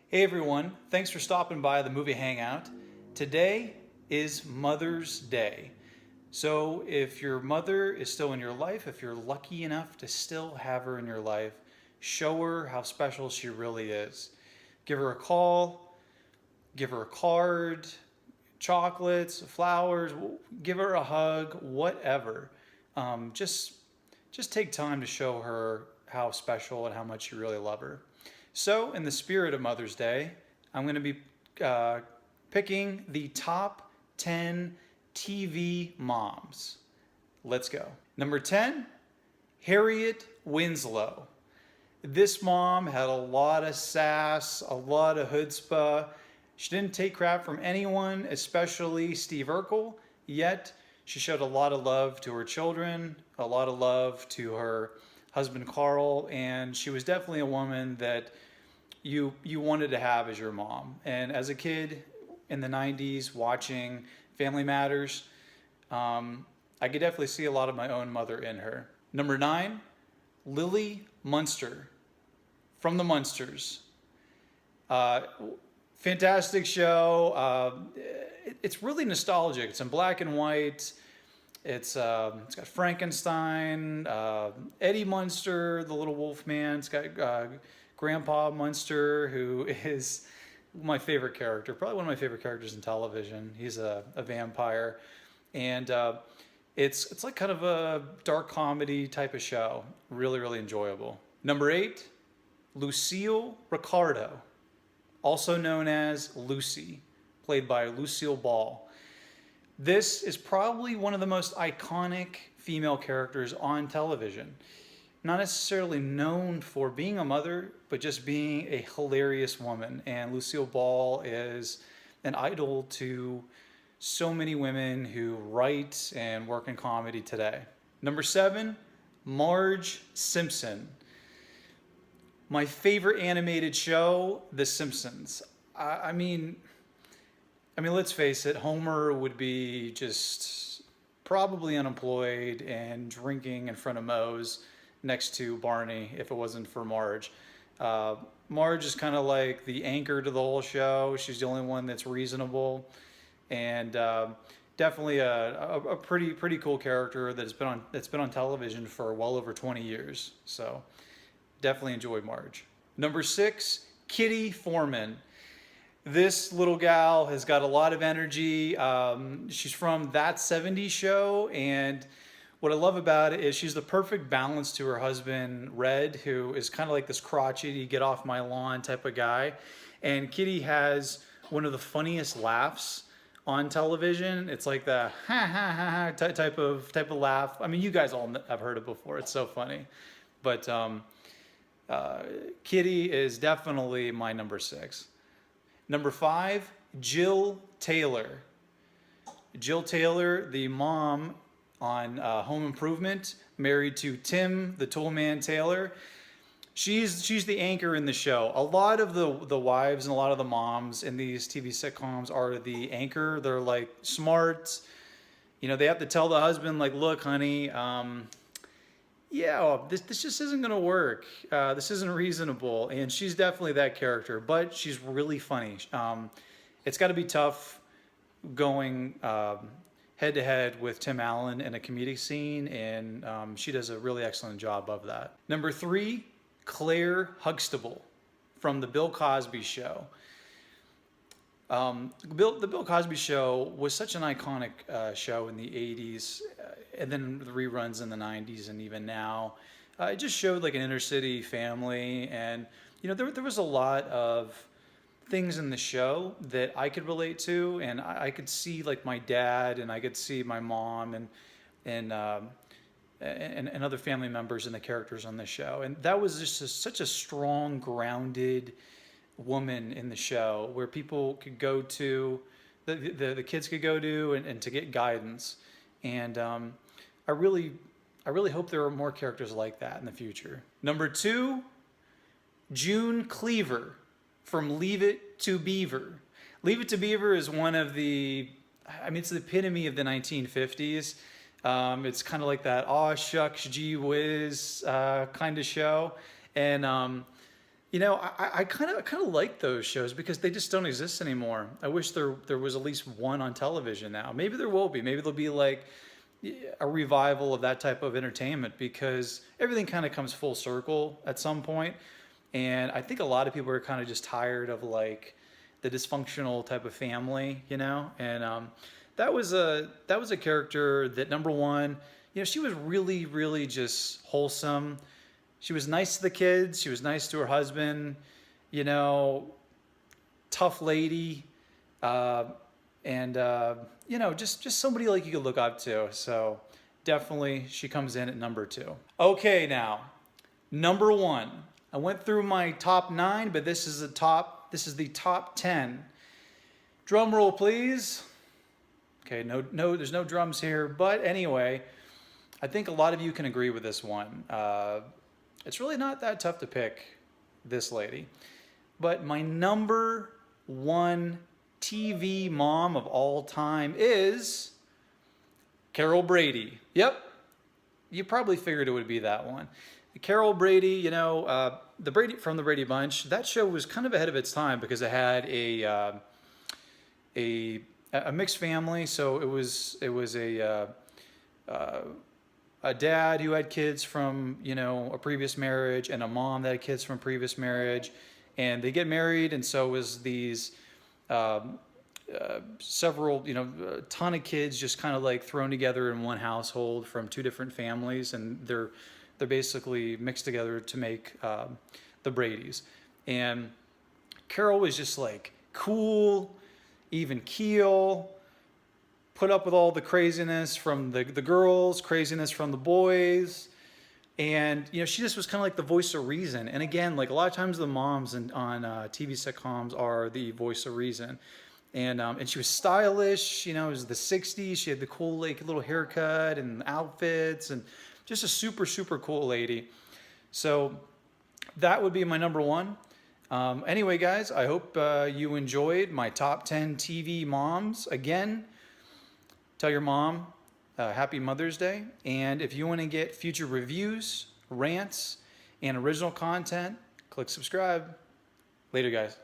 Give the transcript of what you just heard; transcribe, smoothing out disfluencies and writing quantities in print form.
Hey everyone, thanks for stopping by the movie Hangout. Today is Mother's Day. So if your mother is still in your life, if you're lucky enough to still have her in your life, show her how special she really is. Give her a call, give her a card, chocolates, flowers, give her a hug, whatever. Just take time to show her how special and how much you really love her. So, in the spirit of Mother's Day, I'm going to be picking the top 10 TV moms. Let's go. Number 10, Harriette Winslow. This mom had a lot of sass, a lot of chutzpah. She didn't take crap from anyone, especially Steve Urkel, yet she showed a lot of love to her children, a lot of love to her husband Carl, and she was definitely a woman that you wanted to have as your mom. And as a kid in the 90s watching Family Matters, I could definitely see a lot of my own mother in her. Number 9, Lily Munster from the Munsters. Fantastic show. It's really nostalgic. It's in black and white. It's got Frankenstein, Eddie Munster, the little wolf man. It's got Grandpa Munster, who is my favorite character, probably one of my favorite characters in television. He's a vampire, and it's like kind of a dark comedy type of show. Really, really enjoyable. Number 8, Lucille Ricardo, also known as Lucy, played by Lucille Ball. This is probably one of the most iconic female characters on television. Not necessarily known for being a mother, but just being a hilarious woman. And Lucille Ball is an idol to so many women who write and work in comedy today. Number 7, Marge Simpson. My favorite animated show, The Simpsons. I mean, let's face it, Homer would be just probably unemployed and drinking in front of Moe's next to Barney if it wasn't for Marge. Marge is kind of like the anchor to the whole show. She's the only one that's reasonable, and definitely a pretty cool character that's been on television for well over 20 years. So definitely enjoyed Marge. Number 6, Kitty Foreman. This little gal has got a lot of energy. She's from That 70s Show, and what I love about it is she's the perfect balance to her husband, Red, who is kind of like this crotchety, get off my lawn type of guy. And Kitty has one of the funniest laughs on television. It's like the ha ha ha ha type of laugh. I mean, you guys all have heard it before. It's so funny. But Kitty is definitely my number 6. Number 5, Jill Taylor. Jill Taylor, the mom on Home Improvement, married to Tim, the Toolman Taylor. She's the anchor in the show. A lot of the wives and a lot of the moms in these TV sitcoms are the anchor. They're like smart. You know, they have to tell the husband, like, look, honey, this just isn't gonna work. This isn't reasonable. And she's definitely that character, but she's really funny. It's got to be tough going head to head with Tim Allen in a comedic scene, and she does a really excellent job of that. Number 3, Claire Huxtable from The Bill Cosby Show. The Bill Cosby Show was such an iconic show in the 80s, and then the reruns in the 90s and even now. It just showed like an inner city family, and you know there was a lot of things in the show that I could relate to, and I could see like my dad, and I could see my mom, and other family members and the characters on the show, and that was just such a strong, grounded woman in the show where people could go to, the kids could go to, and to get guidance, and I really hope there are more characters like that in the future. Number 2, June Cleaver from Leave It to Beaver. Leave It to Beaver is one of the, it's the epitome of the 1950s. It's kind of like that aw shucks gee whiz kind of show, and You know, I kind of like those shows because they just don't exist anymore. I wish there was at least one on television now. Maybe there will be. Maybe there'll be like a revival of that type of entertainment because everything kind of comes full circle at some point. And I think a lot of people are kind of just tired of like the dysfunctional type of family, you know. And that was a character that, number one, you know, she was really just wholesome. She was nice to the kids. She was nice to her husband. You know, tough lady, uh, and you know, just somebody like you could look up to. So definitely, she comes in at number two. Okay, now number one. I went through my top 9, but this is the top 10. Drum roll, please. Okay, no, there's no drums here, but anyway, I think a lot of you can agree with this one. It's really not that tough to pick this lady. But my number one TV mom of all time is Carol Brady. Yep, you probably figured it would be that one. Carol Brady, you know, the Brady from the Brady Bunch. That show was kind of ahead of its time because it had a mixed family. So it was a dad who had kids from, you know, a previous marriage and a mom that had kids from a previous marriage, and they get married, and so was these several, you know, a ton of kids just kind of like thrown together in one household from two different families, and they're basically mixed together to make the Bradys. And Carol was just like cool, even keel, put up with all the craziness from the girls, craziness from the boys. And, you know, she just was kind of like the voice of reason. And again, like a lot of times the moms on TV sitcoms are the voice of reason. And she was stylish, you know, it was the 60s. She had the cool, like, little haircut and outfits, and just a super cool lady. So that would be my number one. Anyway, guys, I hope you enjoyed my top 10 TV moms. Again, tell your mom happy Mother's Day. And if you want to get future reviews, rants, and original content, click subscribe. Later, guys.